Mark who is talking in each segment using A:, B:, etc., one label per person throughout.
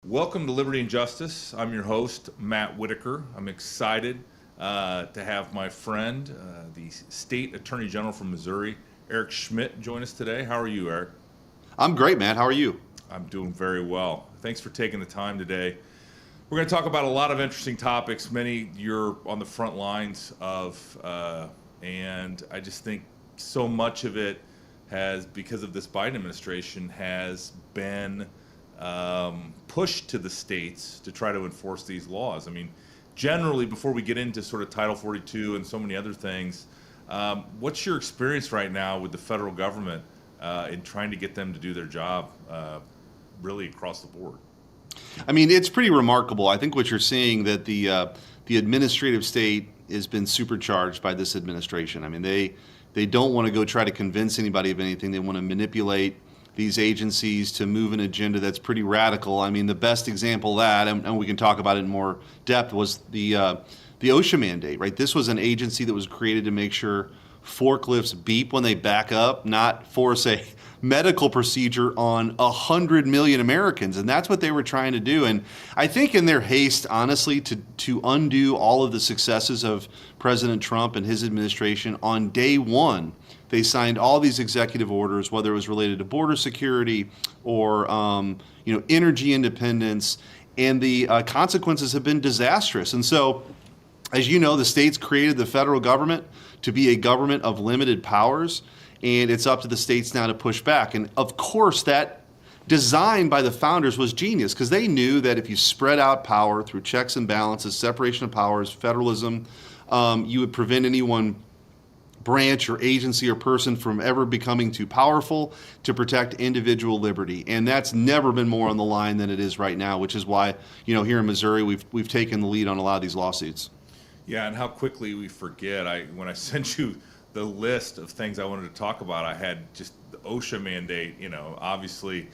A: Welcome to Liberty and Justice. I'm your host, Matt Whitaker. I'm excited to have my friend, the State Attorney General from Missouri, Eric Schmitt, join us today. How are you, Eric?
B: I'm great, Matt. How are you?
A: I'm doing very well. Thanks for taking the time today. We're going to talk about a lot of interesting topics, many you're on the front lines of, and I just think so much of it has, because of this Biden administration, has been pushed to the states to try to enforce these laws. I mean, generally, before we get into sort of Title 42 and so many other things, what's your experience right now with the federal government in trying to get them to do their job really across the board?
B: I mean, it's pretty remarkable. I think what you're seeing that the administrative state has been supercharged by this administration. I mean, they don't want to go try to convince anybody of anything. They want to manipulate these agencies to move an agenda that's pretty radical. I mean, the best example of that, and we can talk about it in more depth, was the OSHA mandate, right? This was an agency that was created to make sure forklifts beep when they back up, not force a medical procedure on 100 million Americans. And that's what they were trying to do. And I think in their haste, honestly, to undo all of the successes of President Trump and his administration, on day one, they signed all these executive orders, whether it was related to border security or energy independence, and the consequences have been disastrous. And so, as you know, the states created the federal government to be a government of limited powers, and it's up to the states now to push back. And of course, that design by the founders was genius, because they knew that if you spread out power through checks and balances, separation of powers, federalism, you would prevent any one branch or agency or person from ever becoming too powerful to protect individual liberty. And that's never been more on the line than it is right now, which is why, here in Missouri, we've taken the lead on a lot of these lawsuits.
A: Yeah, and how quickly we forget. When I sent you the list of things I wanted to talk about, I had just the OSHA mandate, obviously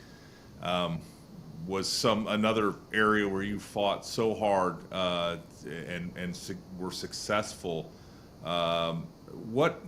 A: was another area where you fought so hard and were successful. What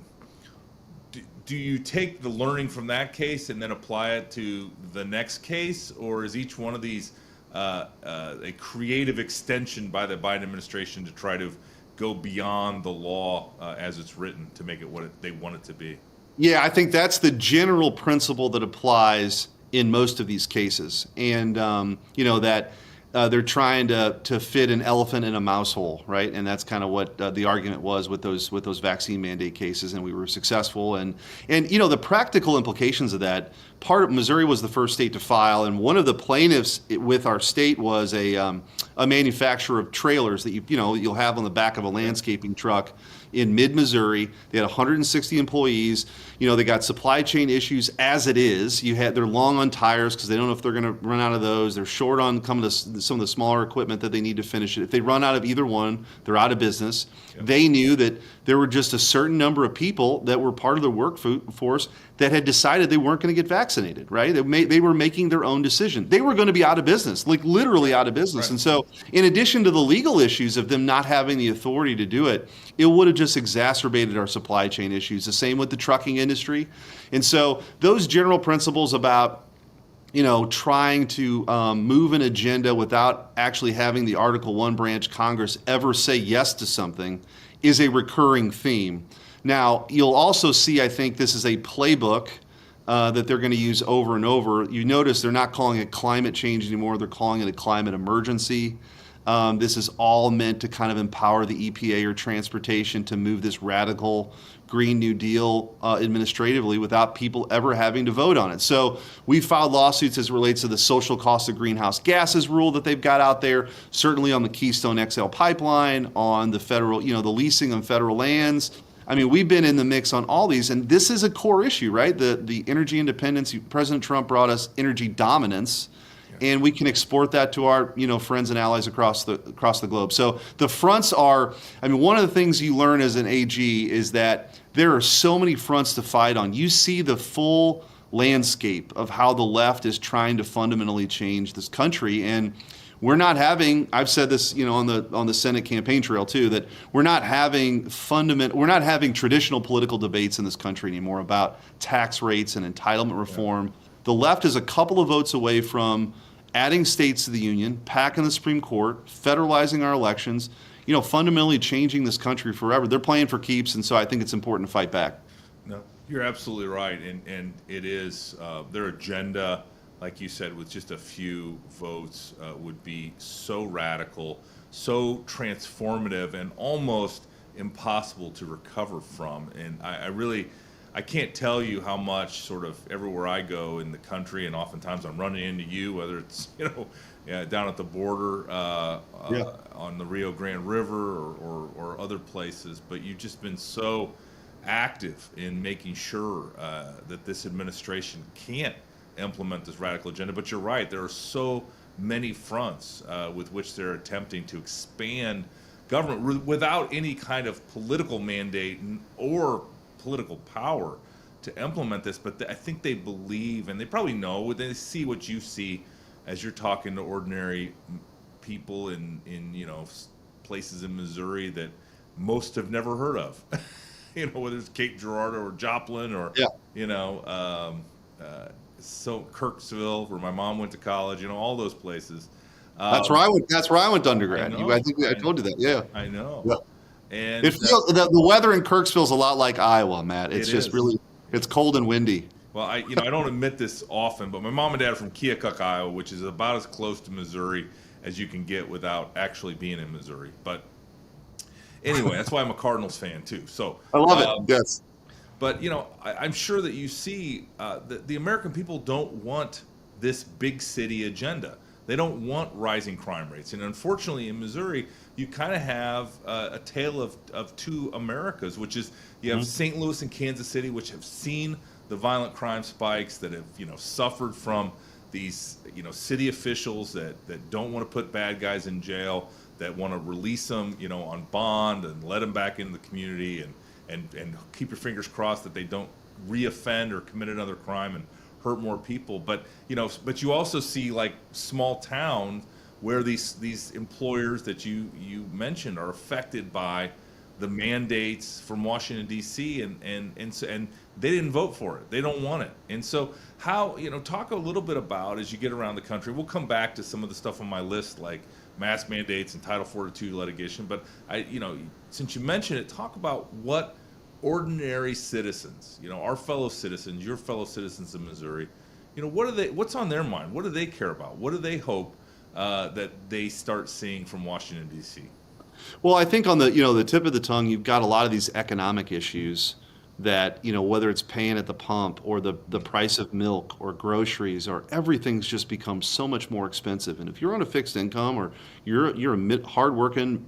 A: do you take the learning from that case and then apply it to the next case, or is each one of these a creative extension by the Biden administration to try to go beyond the law as it's written to make it what they want it to be?
B: Yeah, I think that's the general principle that applies in most of these cases, and that they're trying to fit an elephant in a mouse hole, right? And that's kind of what the argument was with those vaccine mandate cases, and we were successful. And the practical implications of that. Missouri was the first state to file, and one of the plaintiffs with our state was a manufacturer of trailers that you'll have on the back of a landscaping truck in mid-Missouri. They had 160 employees. They got supply chain issues as it is. They're long on tires because they don't know if they're going to run out of those. They're short on some of the smaller equipment that they need to finish it. If they run out of either one, they're out of business. Yep. They knew that there were just a certain number of people that were part of the workforce that had decided they weren't going to get vaccinated, right? They were making their own decision. They were going to be out of business, like literally out of business. Right. And so in addition to the legal issues of them not having the authority to do it, it would have just exacerbated our supply chain issues. The same with the trucking industry. And so those general principles about trying to move an agenda without actually having the Article 1 branch Congress ever say yes to something is a recurring theme. Now, you'll also see, I think, this is a playbook that they're going to use over and over. You notice they're not calling it climate change anymore. They're calling it a climate emergency. This is all meant to kind of empower the EPA or transportation to move this radical Green New Deal administratively without people ever having to vote on it. So we filed lawsuits as it relates to the social cost of greenhouse gases rule that they've got out there, certainly on the Keystone XL pipeline, on the federal, the leasing on federal lands. I mean, we've been in the mix on all these, and this is a core issue, right? The energy independence. President Trump brought us energy dominance, and we can export that to our friends and allies across the globe. So the fronts are, one of the things you learn as an AG is that there are so many fronts to fight on. You see the full landscape of how the left is trying to fundamentally change this country, and we're not having, I've said this, on the Senate campaign trail too, that we're not having traditional political debates in this country anymore about tax rates and entitlement reform. The left is a couple of votes away from adding states to the union, packing the Supreme Court, federalizing our elections, fundamentally changing this country forever. They're playing for keeps, and so I think it's important to fight back.
A: No, you're absolutely right, and it is their agenda, like you said, with just a few votes, would be so radical, so transformative, and almost impossible to recover from. And I can't tell you how much sort of everywhere I go in the country, and oftentimes I'm running into you, whether it's down at the border on the Rio Grande River or other places, but you've just been so active in making sure that this administration can't implement this radical agenda. But you're right, there are so many fronts with which they're attempting to expand government without any kind of political mandate or political power to implement this. But I think they believe, and they probably know, they see what you see as you're talking to ordinary people in places in Missouri that most have never heard of. Whether it's Cape Girardeau or Joplin or so Kirksville, where my mom went to college, all those places.
B: That's where I went. That's where I went to undergrad. I think I told you that. Yeah,
A: I know.
B: Yeah.
A: And
B: it feels the weather in Kirksville is a lot like Iowa, Matt. It's just really cold and windy.
A: Well, I don't admit this often, but my mom and dad are from Keokuk, Iowa, which is about as close to Missouri as you can get without actually being in Missouri. But anyway, that's why I'm a Cardinals fan too. So
B: I love it. Yes.
A: But I'm sure that you see that the American people don't want this big city agenda. They don't want rising crime rates. And unfortunately, in Missouri, you kind of have a tale of two Americas, which is you have St. Louis and Kansas City, which have seen the violent crime spikes, that have suffered from these city officials that don't want to put bad guys in jail, that want to release them on bond and let them back into the community, and keep your fingers crossed that they don't reoffend or commit another crime and hurt more people. But you also see like small towns where these employers that you mentioned are affected by the mandates from Washington D.C. and they didn't vote for it. They don't want it. And so how talk a little bit about, as you get around the country, we'll come back to some of the stuff on my list like mask mandates and Title 42 litigation. But since you mentioned it, talk about what ordinary citizens, our fellow citizens, your fellow citizens in Missouri, what's on their mind? What do they care about? What do they hope that they start seeing from Washington D.C.?
B: Well, I think on the tip of the tongue, you've got a lot of these economic issues that, whether it's paying at the pump or the price of milk or groceries, or everything's just become so much more expensive. And if you're on a fixed income or you're a hardworking,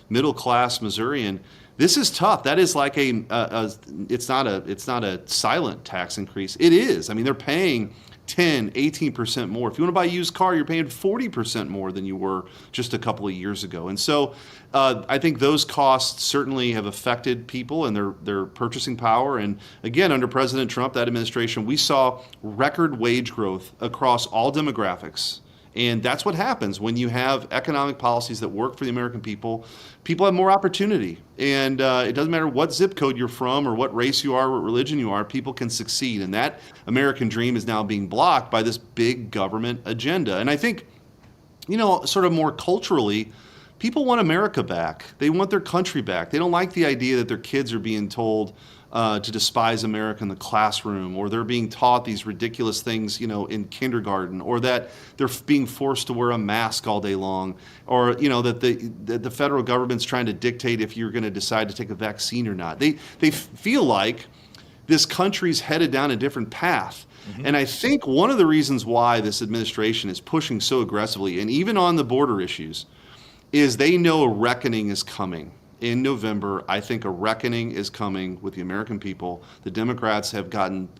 B: middle class Missourian, this is tough. That is like it's not a silent tax increase. It is. I mean, they're paying 10, 18% more. If you want to buy a used car, you're paying 40% more than you were just a couple of years ago. And so I think those costs certainly have affected people and their purchasing power. And again, under President Trump, that administration, we saw record wage growth across all demographics. And that's what happens when you have economic policies that work for the American people. People have more opportunity. And it doesn't matter what zip code you're from or what race you are, what religion you are, people can succeed. And that American dream is now being blocked by this big government agenda. And I think, sort of more culturally, people want America back. They want their country back. They don't like the idea that their kids are being told to despise America in the classroom, or they're being taught these ridiculous things, in kindergarten, or that they're being forced to wear a mask all day long, or that the federal government's trying to dictate if you're going to decide to take a vaccine or not. They feel like this country's headed down a different path. Mm-hmm. And I think one of the reasons why this administration is pushing so aggressively, and even on the border issues, is they know a reckoning is coming. In November, I think a reckoning is coming with the American people. The Democrats have gotten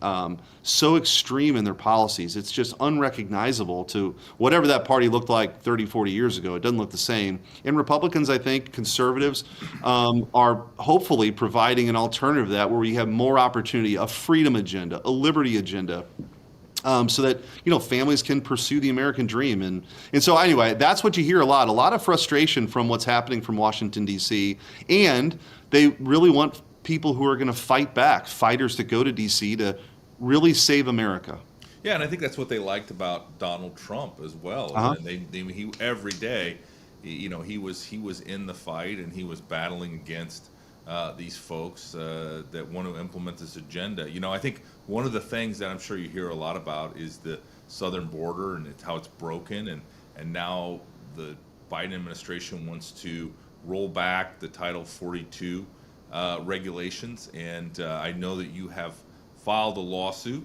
B: so extreme in their policies. It's just unrecognizable to whatever that party looked like 30, 40 years ago. It doesn't look the same. And Republicans, I think, conservatives, are hopefully providing an alternative to that, where we have more opportunity, a freedom agenda, a liberty agenda, so that families can pursue the American dream. And so anyway, that's what you hear a lot of frustration from what's happening from Washington, D.C. And they really want people who are going to fight back, fighters to go to D.C. to really save America.
A: Yeah, and I think that's what they liked about Donald Trump as well.
B: Uh-huh.
A: And he every day, he was in the fight and he was battling against these folks that want to implement this agenda. I think one of the things that I'm sure you hear a lot about is the southern border and how it's broken, and now the Biden administration wants to roll back the Title 42 regulations, and I know that you have filed a lawsuit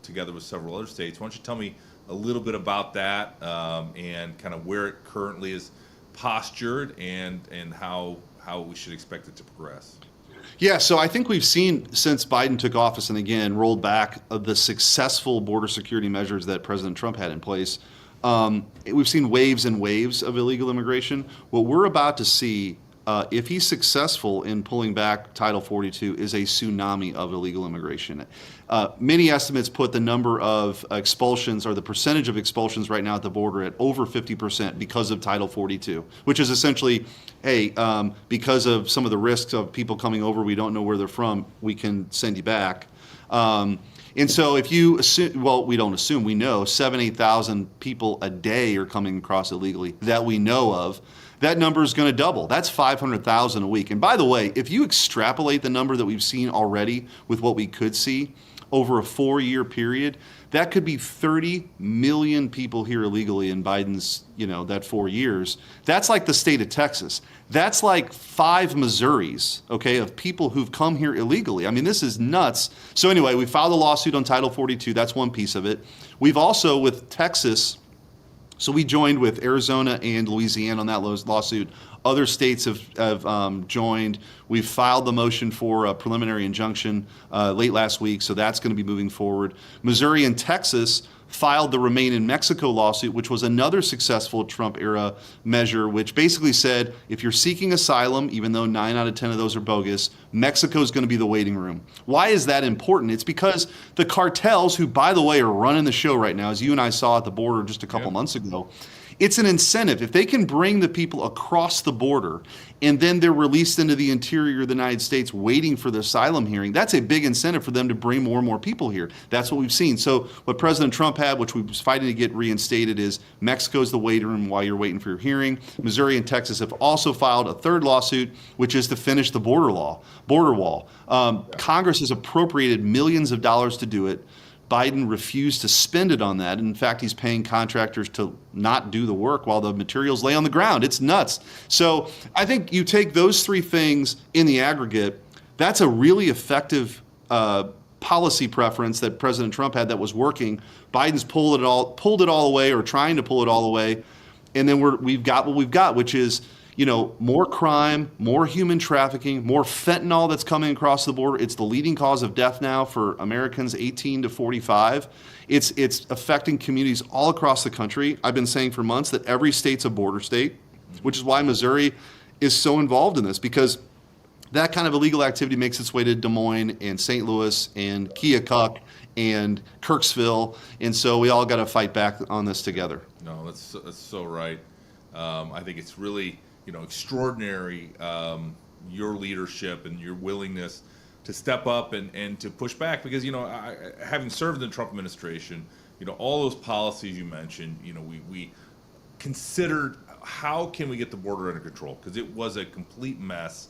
A: together with several other states. Why don't you tell me a little bit about that and kind of where it currently is postured and how we should expect it to progress?
B: Yeah, so I think we've seen since Biden took office and again rolled back the successful border security measures that President Trump had in place. We've seen waves and waves of illegal immigration. What we're about to see, if he's successful in pulling back Title 42, is a tsunami of illegal immigration. Many estimates put the number of expulsions or the percentage of expulsions right now at the border at over 50% because of Title 42, which is essentially, hey, because of some of the risks of people coming over, we don't know where they're from, we can send you back. And so if you assume, well, we don't assume, we know 8,000 people a day are coming across illegally that we know of. That number is going to double. That's 500,000 a week. And by the way, if you extrapolate the number that we've seen already with what we could see over a 4-year period, that could be 30 million people here illegally in Biden's, that 4 years. That's like the state of Texas. That's like 5 Missouris, okay, of people who've come here illegally. I mean, this is nuts. So anyway, we filed a lawsuit on Title 42. That's one piece of it. We've also, with Texas, so we joined with Arizona and Louisiana on that lawsuit. Other states have joined. We've filed the motion for a preliminary injunction late last week, so that's going to be moving forward. Missouri and Texas filed the Remain in Mexico lawsuit, which was another successful Trump-era measure, which basically said if you're seeking asylum, even though 9 out of 10 of those are bogus, Mexico is going to be the waiting room. Why is that important? It's because the cartels, who, by the way, are running the show right now, as you and I saw at the border just a couple months ago, it's an incentive. If they can bring the people across the border and then they're released into the interior of the United States waiting for the asylum hearing, that's a big incentive for them to bring more and more people here. That's what we've seen. So what President Trump had, which we was fighting to get reinstated, is Mexico's the waiting room while you're waiting for your hearing. Missouri and Texas have also filed a third lawsuit, which is to finish the border wall. Congress has appropriated millions of dollars to do it. Biden refused to spend it on that. In fact, he's paying contractors to not do the work while the materials lay on the ground. It's nuts. So I think you take those 3 things in the aggregate, that's a really effective policy preference that President Trump had that was working. Biden's pulled it all away, or trying to pull it all away. And then we've got what we've got, which is, more crime, more human trafficking, more fentanyl that's coming across the border. It's the leading cause of death now for Americans 18 to 45. It's affecting communities all across the country. I've been saying for months that every state's a border state, which is why Missouri is so involved in this, because that kind of illegal activity makes its way to Des Moines and St. Louis and Keokuk and Kirksville. And so we all got to fight back on this together.
A: No, that's so right. I think it's really extraordinary, your leadership and your willingness to step up and to push back, because having served in the Trump administration, all those policies you mentioned, we considered how can we get the border under control, because it was a complete mess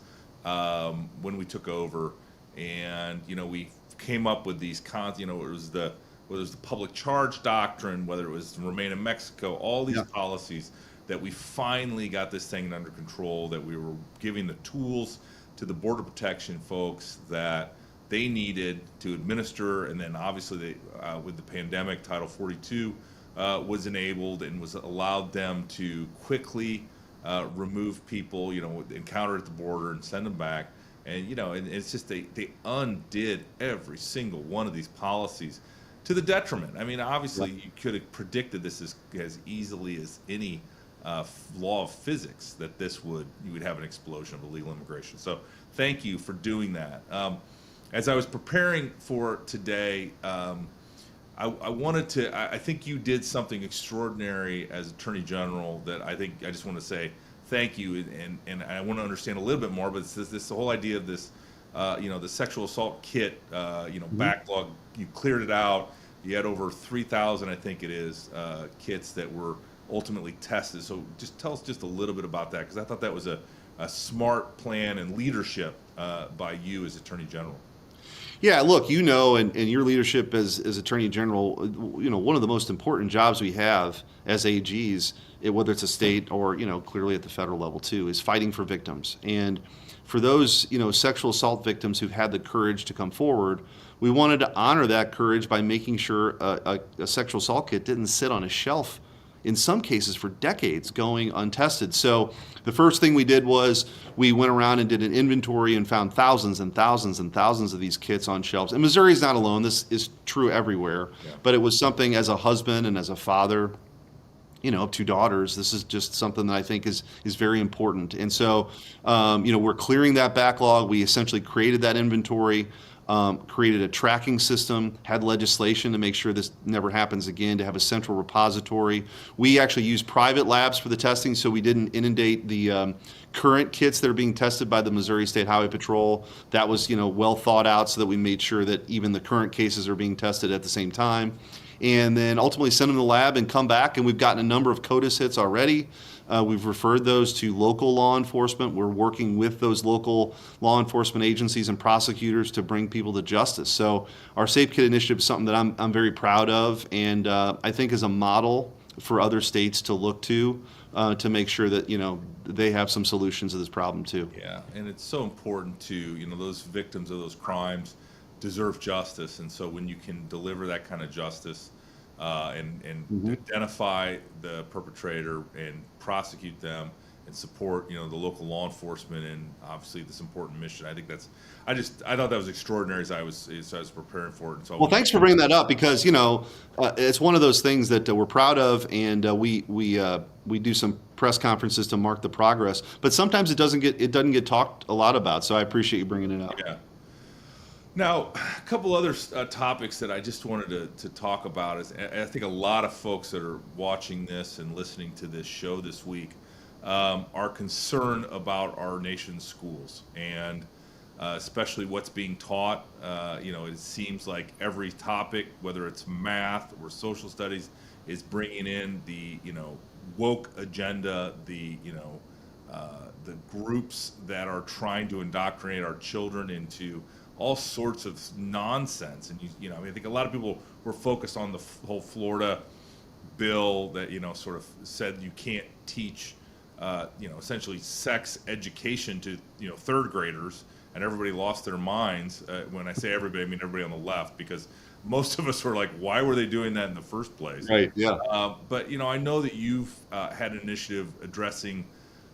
A: when we took over, and we came up with these whether it was the public charge doctrine, whether it was Remain in Mexico, all these policies that we finally got this thing under control, that we were giving the tools to the border protection folks that they needed to administer. And then obviously with the pandemic, Title 42 was enabled and was allowed them to quickly remove people, encounter at the border and send them back. And, and it's just they undid every single one of these policies to the detriment. I mean, obviously you could have predicted this as easily as any law of physics that you would have an explosion of illegal immigration. So thank you for doing that. As I was preparing for today, I wanted to, I think you did something extraordinary as Attorney General that I just want to say thank you, and I want to understand a little bit more, but it's this whole idea of this, the sexual assault kit, backlog, you cleared it out. you had over 3,000, I think it is, kits that were ultimately tested. So just tell us just a little bit about that, because I thought that was a smart plan and leadership by you as Attorney General.
B: Yeah, look, and your leadership as Attorney General, one of the most important jobs we have as AGs, whether it's a state or, clearly at the federal level too, is fighting for victims. And for those, sexual assault victims who've had the courage to come forward, we wanted to honor that courage by making sure a sexual assault kit didn't sit on a shelf, in some cases for decades, going untested. So the first thing we did was we went around and did an inventory and found thousands and thousands and thousands of these kits on shelves. And Missouri's not alone. This is true everywhere. Yeah. But it was something, as a husband and as a father, of 2 daughters, this is just something that I think is very important. And so, we're clearing that backlog. We essentially created that inventory, created a tracking system, had legislation to make sure this never happens again, to have a central repository. We actually use private labs for the testing, so we didn't inundate the current kits that are being tested by the Missouri State Highway Patrol. That was, well thought out, so that we made sure that even the current cases are being tested at the same time. And then ultimately send them to the lab and come back, and we've gotten a number of CODIS hits already. We've referred those to local law enforcement. We're working with those local law enforcement agencies and prosecutors to bring people to justice. So our Safe Kit initiative is something that I'm very proud of, and I think is a model for other states to look to make sure that they have some solutions to this problem too.
A: Yeah, and it's so important to those victims of those crimes deserve justice, and so when you can deliver that kind of justice and mm-hmm. identify the perpetrator and prosecute them and support the local law enforcement and obviously this important mission, I think I thought that was extraordinary as I was preparing for it. And so
B: thanks for bringing that up, because it's one of those things that we're proud of, and we do some press conferences to mark the progress, but sometimes it doesn't get talked a lot about, so I appreciate you bringing it up.
A: Yeah. Now, a couple other topics that I just wanted to talk about is, I think a lot of folks that are watching this and listening to this show this week are concerned about our nation's schools, and especially what's being taught. It seems like every topic, whether it's math or social studies, is bringing in the woke agenda, the groups that are trying to indoctrinate our children into all sorts of nonsense. And I think a lot of people were focused on the whole Florida bill that sort of said you can't teach essentially sex education to third graders, and everybody lost their minds. When I say everybody, I mean everybody on the left, because most of us were like, why were they doing that in the first place?
B: Right. Yeah.
A: But I know that you've had an initiative addressing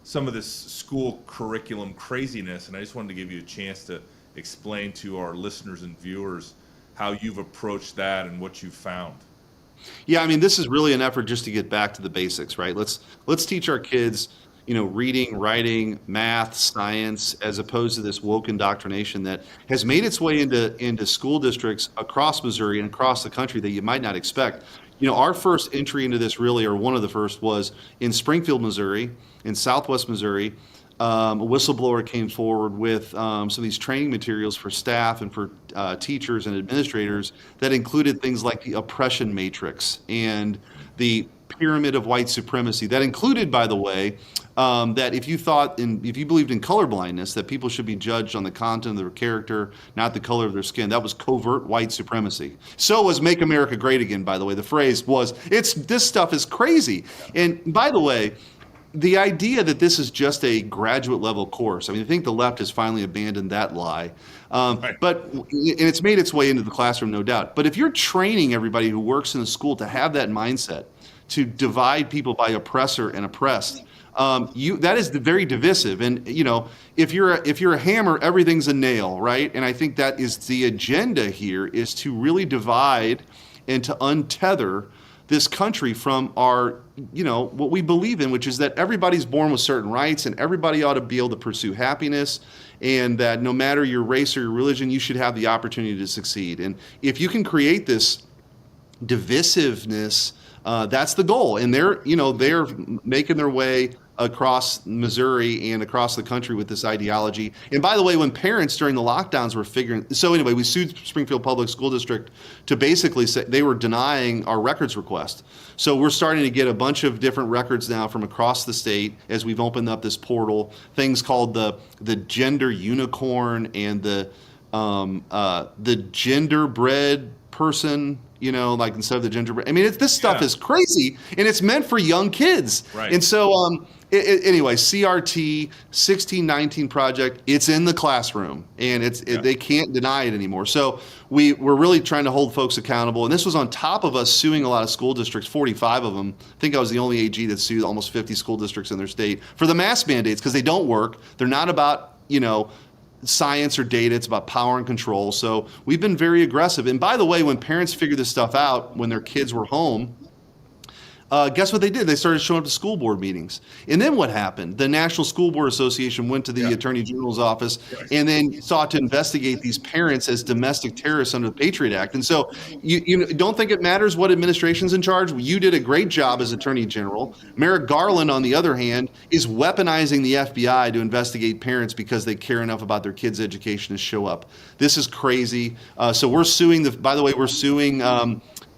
A: some of this school curriculum craziness, and I just wanted to give you a chance to explain to our listeners and viewers how you've approached that and what you've found.
B: Yeah, I mean, this is really an effort just to get back to the basics, right? Let's teach our kids, reading, writing, math, science, as opposed to this woke indoctrination that has made its way into school districts across Missouri and across the country that you might not expect. Our first entry into this, really, or one of the first, was in Springfield, Missouri, in Southwest Missouri. A whistleblower came forward with some of these training materials for staff and for teachers and administrators that included things like the oppression matrix and the pyramid of white supremacy. That included, by the way, that if you believed in colorblindness, that people should be judged on the content of their character, not the color of their skin. That was covert white supremacy. So was "Make America Great Again," by the way. The phrase was, this stuff is crazy. And by the way, the idea that this is just a graduate level course, I think the left has finally abandoned that lie.
A: Right.
B: And it's made its way into the classroom, no doubt. But if you're training everybody who works in the school to have that mindset, to divide people by oppressor and oppressed, that is very divisive. And if you're a hammer, everything's a nail, right? And I think that is the agenda here, is to really divide and to untether this country from our, what we believe in, which is that everybody's born with certain rights and everybody ought to be able to pursue happiness, and that no matter your race or your religion, you should have the opportunity to succeed. And if you can create this divisiveness That's the goal, and they're making their way across Missouri and across the country with this ideology. And by the way, when parents during the lockdowns were figuring, so anyway, we sued Springfield Public School District to basically say they were denying our records request. So we're starting to get a bunch of different records now from across the state as we've opened up this portal. Things called the gender unicorn and the genderbread person, like instead of the gingerbread. I mean, this stuff is crazy, and it's meant for young kids.
A: Right.
B: And so, anyway, CRT 1619 project, it's in the classroom, and they can't deny it anymore. So we're really trying to hold folks accountable. And this was on top of us suing a lot of school districts, 45 of them. I think I was the only AG that sued almost 50 school districts in their state for the mask mandates because they don't work. They're not about, science or data. It's about power and control. So we've been very aggressive. And by the way, when parents figured this stuff out when their kids were home, guess what they did? They started showing up to school board meetings. And then what happened? The National School Board Association went to the Attorney General's office and then sought to investigate these parents as domestic terrorists under the Patriot Act. And so you don't think it matters what administration's in charge? You did a great job as Attorney General. Merrick Garland, on the other hand, is weaponizing the FBI to investigate parents because they care enough about their kids' education to show up. This is crazy. So we're suing we're suing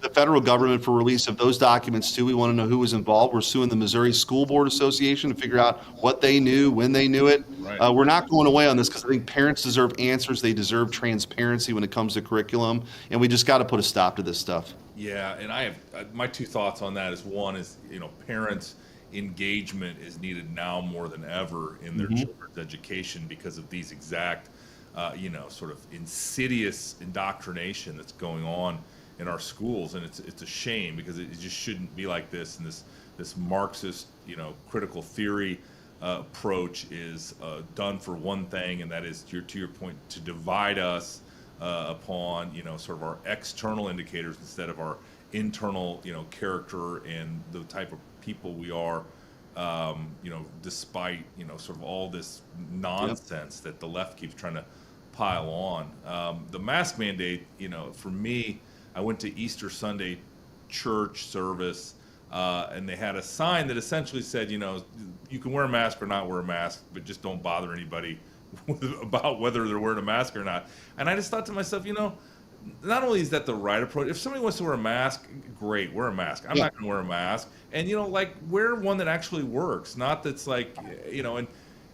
B: the federal government for release of those documents too. We want to know who was involved. We're suing the Missouri School Board Association to figure out what they knew, when they knew it. Right. We're not going away on this because I think parents deserve answers. They deserve transparency when it comes to curriculum, and we just got to put a stop to this stuff.
A: Yeah, and I have my two thoughts on that. Is one is parents' engagement is needed now more than ever in their children's education because of these exact sort of insidious indoctrination that's going on in our schools, and it's a shame because it just shouldn't be like this. And this Marxist critical theory approach is done for one thing, and that is to your point, to divide us upon sort of our external indicators instead of our internal character and the type of people we are. Despite sort of all this nonsense that the left keeps trying to pile on. The mask mandate, for me, I went to Easter Sunday church service, and they had a sign that essentially said, you can wear a mask or not wear a mask, but just don't bother anybody about whether they're wearing a mask or not. And I just thought to myself, not only is that the right approach, if somebody wants to wear a mask, great, wear a mask. I'm not going to wear a mask. And, wear one that actually works, not that's like,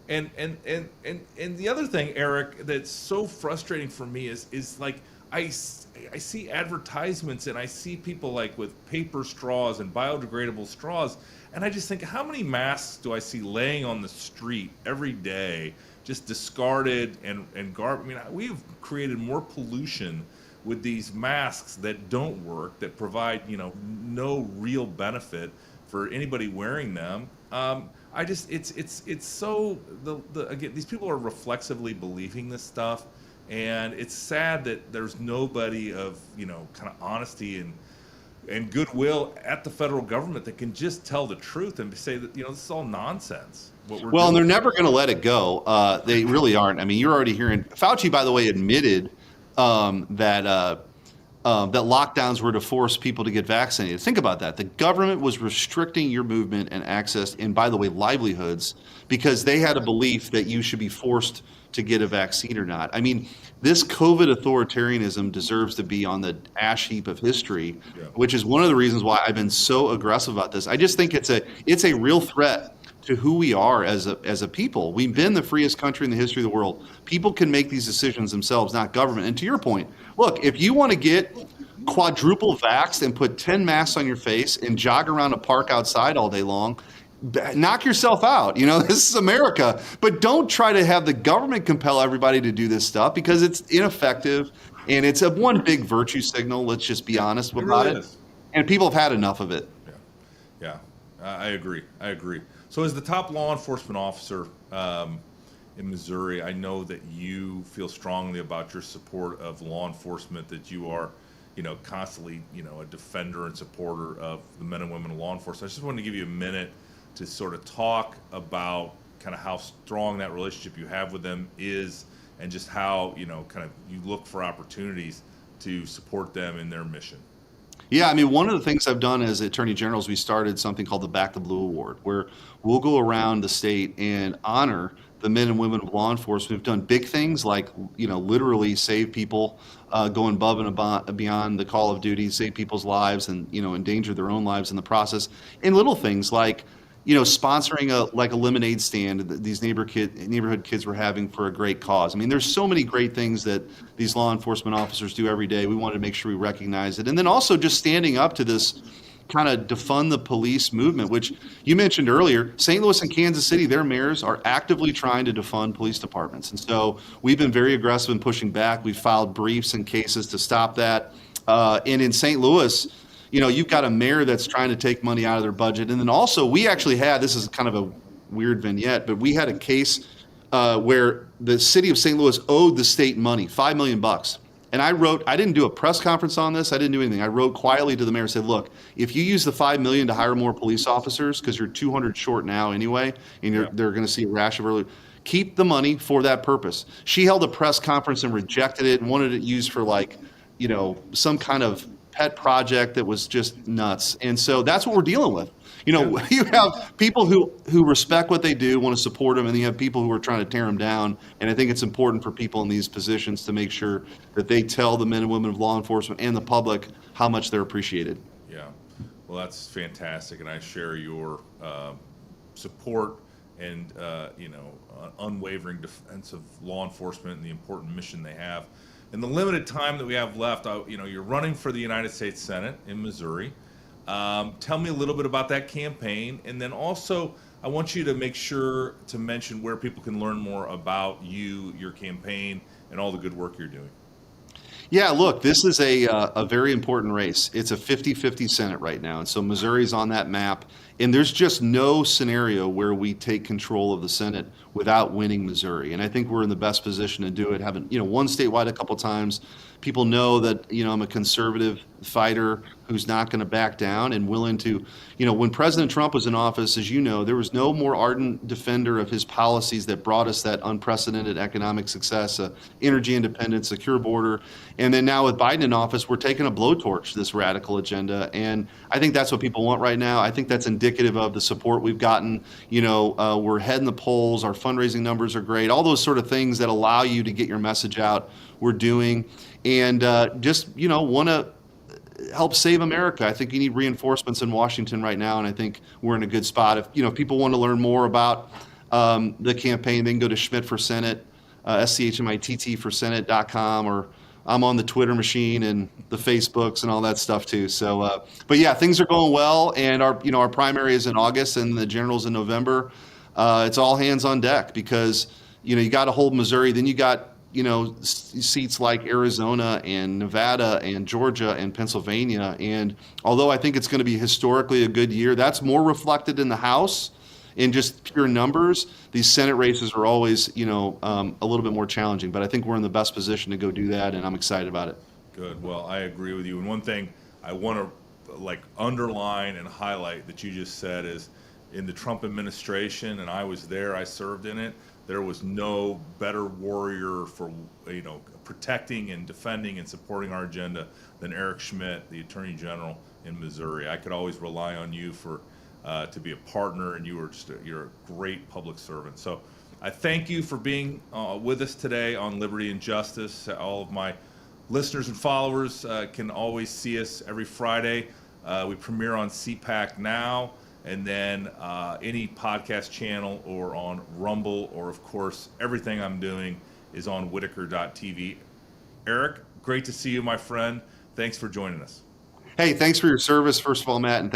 A: and the other thing, Eric, that's so frustrating for me is like, I see advertisements and I see people like with paper straws and biodegradable straws, and I just think, how many masks do I see laying on the street every day, just discarded and garbage? I mean, we've created more pollution with these masks that don't work, that provide no real benefit for anybody wearing them. It's so again, these people are reflexively believing this stuff. And it's sad that there's nobody of, kind of honesty and goodwill at the federal government that can just tell the truth and say that, this is all nonsense.
B: Well, and they're never going to let it go. They really aren't. I mean, you're already hearing Fauci, by the way, admitted that lockdowns were to force people to get vaccinated. Think about that. The government was restricting your movement and access, and by the way, livelihoods, because they had a belief that you should be forced to get a vaccine or not. I mean, this COVID authoritarianism deserves to be on the ash heap of history, which is one of the reasons why I've been so aggressive about this. I just think it's a real threat to who we are as a people. We've been the freest country in the history of the world. People can make these decisions themselves, not government. And to your point, look, if you want to get quadruple vaxxed and put 10 masks on your face and jog around a park outside all day long, knock yourself out. This is America. But don't try to have the government compel everybody to do this stuff because it's ineffective and it's one big virtue signal. Let's just be honest about it. And people have had enough of it.
A: Yeah. I agree. So as the top law enforcement officer in Missouri, I know that you feel strongly about your support of law enforcement, that you are, constantly, a defender and supporter of the men and women of law enforcement. I just wanted to give you a minute to sort of talk about kind of how strong that relationship you have with them is, and just how, kind of you look for opportunities to support them in their mission.
B: Yeah, I mean, one of the things I've done as Attorney General is we started something called the Back the Blue Award, where we'll go around the state and honor the men and women of law enforcement who've done big things like, literally save people, going above and beyond the call of duty, save people's lives and, endanger their own lives in the process. And little things like, sponsoring a lemonade stand that these neighborhood kids were having for a great cause. I mean, there's so many great things that these law enforcement officers do every day. We wanted to make sure we recognize it. And then also just standing up to this kind of defund the police movement, which you mentioned earlier. St. Louis and Kansas City, their mayors are actively trying to defund police departments. And so we've been very aggressive in pushing back. We've filed briefs and cases to stop that. And in St. Louis, you've got a mayor that's trying to take money out of their budget. And then also we actually had, this is kind of a weird vignette, but we had a case where the city of St. Louis owed the state money, $5 million. And I didn't do a press conference on this. I didn't do anything. I wrote quietly to the mayor and said, look, if you use the $5 million to hire more police officers, because you're 200 short now anyway, and they're going to see a rash of early, keep the money for that purpose. She held a press conference and rejected it and wanted it used for some kind of pet project that was just nuts. And so that's what we're dealing with. You have people who respect what they do, want to support them, and then you have people who are trying to tear them down. And I think it's important for people in these positions to make sure that they tell the men and women of law enforcement and the public how much they're appreciated.
A: Yeah, well, that's fantastic, and I share your support and unwavering defense of law enforcement and the important mission they have. In the limited time that we have left, you're running for the United States Senate in Missouri. Tell me a little bit about that campaign, and then also I want you to make sure to mention where people can learn more about you, your campaign, and all the good work you're doing.
B: Yeah, look, this is a very important race. It's a 50-50 Senate right now, and so Missouri's on that map, and there's just no scenario where we take control of the Senate without winning Missouri. And I think we're in the best position to do it. Having won statewide a couple times, people know that I'm a conservative fighter who's not going to back down and willing to. When President Trump was in office, as you know, there was no more ardent defender of his policies that brought us that unprecedented economic success, energy independence, secure border. And then now with Biden in office, we're taking a blowtorch to this radical agenda. And I think that's what people want right now. I think that's indicative of the support we've gotten. We're ahead in the polls. Our fundraising numbers are great. All those sort of things that allow you to get your message out, we're doing. And just, want to help save America. I think you need reinforcements in Washington right now, and I think we're in a good spot. If people want to learn more about the campaign, they can go to Schmitt for Senate, SCHMITT for Senate.com, or I'm on the Twitter machine and the Facebooks and all that stuff too. So, but yeah, things are going well, and our primary is in August and the general's in November. It's all hands on deck because you got to hold Missouri, then you got seats like Arizona and Nevada and Georgia and Pennsylvania. And although I think it's going to be historically a good year, that's more reflected in the House in just pure numbers. These Senate races are always, a little bit more challenging. But I think we're in the best position to go do that, and I'm excited about it.
A: Good. Well, I agree with you. And one thing I want to underline and highlight that you just said is in the Trump administration, and I was there, I served in it, there was no better warrior for protecting and defending and supporting our agenda than Eric Schmitt, the Attorney General in Missouri. I could always rely on you to be a partner, and you're a great public servant. So I thank you for being with us today on Liberty and Justice. All of my listeners and followers can always see us every Friday. We premiere on CPAC Now, and then any podcast channel or on Rumble, or of course, everything I'm doing is on Whitaker.tv. Eric, great to see you, my friend. Thanks for joining us.
B: Hey, thanks for your service, first of all, Matt, and